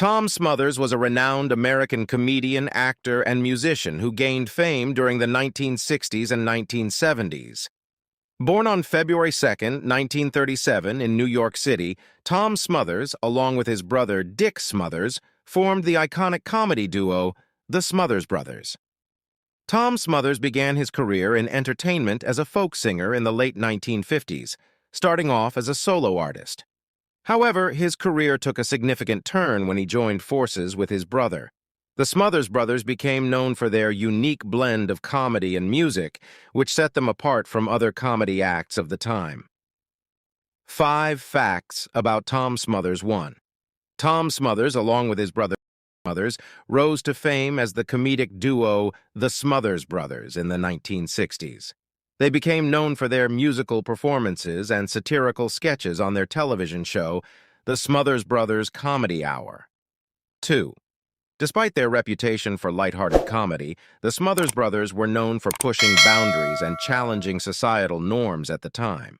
Tom Smothers was a renowned American comedian, actor, and musician who gained fame during the 1960s and 1970s. Born on February 2, 1937, in New York City, Tom Smothers, along with his brother Dick Smothers, formed the iconic comedy duo, the Smothers Brothers. Tom Smothers began his career in entertainment as a folk singer in the late 1950s, starting off as a solo artist. However, his career took a significant turn when he joined forces with his brother. The Smothers Brothers became known for their unique blend of comedy and music, which set them apart from other comedy acts of the time. 5 facts about Tom Smothers. 1. Tom Smothers, along with his brother Smothers, rose to fame as the comedic duo the Smothers Brothers in the 1960s. They became known for their musical performances and satirical sketches on their television show, the Smothers Brothers Comedy Hour. 2. Despite their reputation for lighthearted comedy, the Smothers Brothers were known for pushing boundaries and challenging societal norms at the time.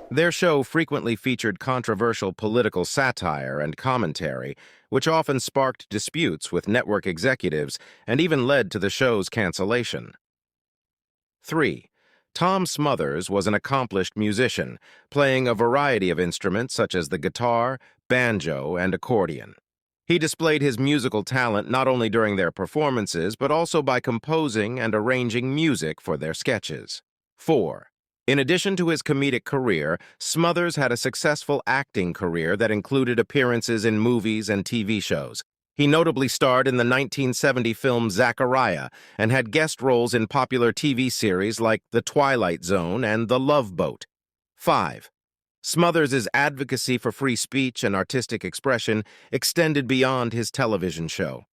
Their show frequently featured controversial political satire and commentary, which often sparked disputes with network executives and even led to the show's cancellation. 3. Tom Smothers was an accomplished musician, playing a variety of instruments such as the guitar, banjo, and accordion. He displayed his musical talent not only during their performances, but also by composing and arranging music for their sketches. 4. In addition to his comedic career, Smothers had a successful acting career that included appearances in movies and TV shows. He notably starred in the 1970 film Zachariah and had guest roles in popular TV series like The Twilight Zone and The Love Boat. 5. Smothers' advocacy for free speech and artistic expression extended beyond his television show.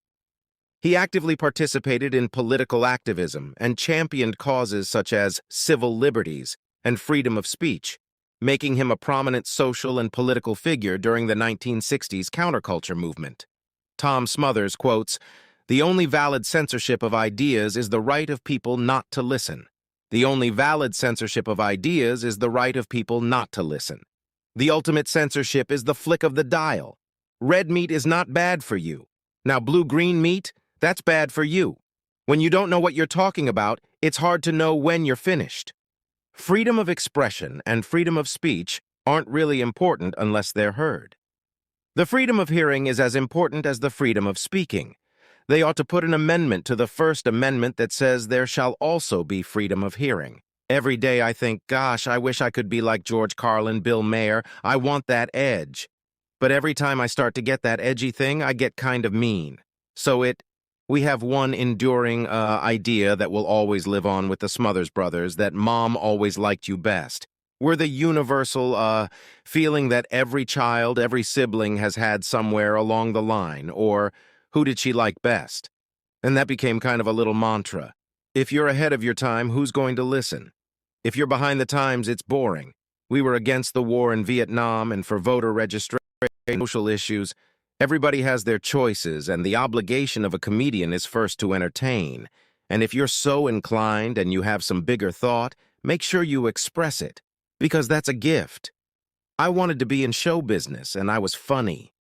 He actively participated in political activism and championed causes such as civil liberties and freedom of speech, making him a prominent social and political figure during the 1960s counterculture movement. Tom Smothers quotes, "The only valid censorship of ideas is the right of people not to listen. The only valid censorship of ideas is the right of people not to listen. The ultimate censorship is the flick of the dial. Red meat is not bad for you. Now blue-green meat, that's bad for you. When you don't know what you're talking about, it's hard to know when you're finished." Freedom of expression and freedom of speech aren't really important unless they're heard. The freedom of hearing is as important as the freedom of speaking. They ought to put an amendment to the First Amendment that says there shall also be freedom of hearing. Every day I think, gosh, I wish I could be like George Carlin, Bill Maher. I want that edge. But every time I start to get that edgy thing, I get kind of mean. So we have one enduring idea that will always live on with the Smothers Brothers, that mom always liked you best. We're the universal feeling that every child, every sibling has had somewhere along the line, or who did she like best? And that became kind of a little mantra. If you're ahead of your time, who's going to listen? If you're behind the times, it's boring. We were against the war in Vietnam and for voter registration, social issues. Everybody has their choices, and the obligation of a comedian is first to entertain. And if you're so inclined and you have some bigger thought, make sure you express it, because that's a gift. I wanted to be in show business, and I was funny.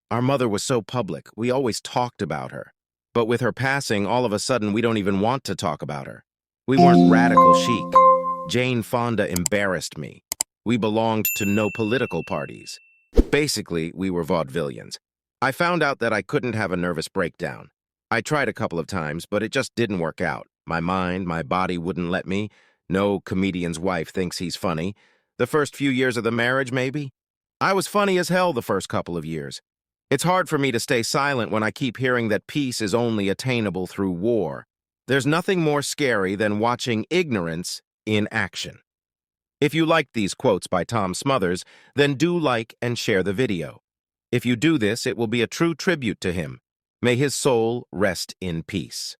Our mother was so public, we always talked about her. But with her passing, all of a sudden, we don't even want to talk about her. We weren't radical chic. Jane Fonda embarrassed me. We belonged to no political parties. Basically, we were vaudevillians. I found out that I couldn't have a nervous breakdown. I tried a couple of times, but it just didn't work out. My mind, my body wouldn't let me. No comedian's wife thinks he's funny. The first few years of the marriage, maybe? I was funny as hell the first couple of years. It's hard for me to stay silent when I keep hearing that peace is only attainable through war. There's nothing more scary than watching ignorance in action. If you liked these quotes by Tom Smothers, then do like and share the video. If you do this, it will be a true tribute to him. May his soul rest in peace.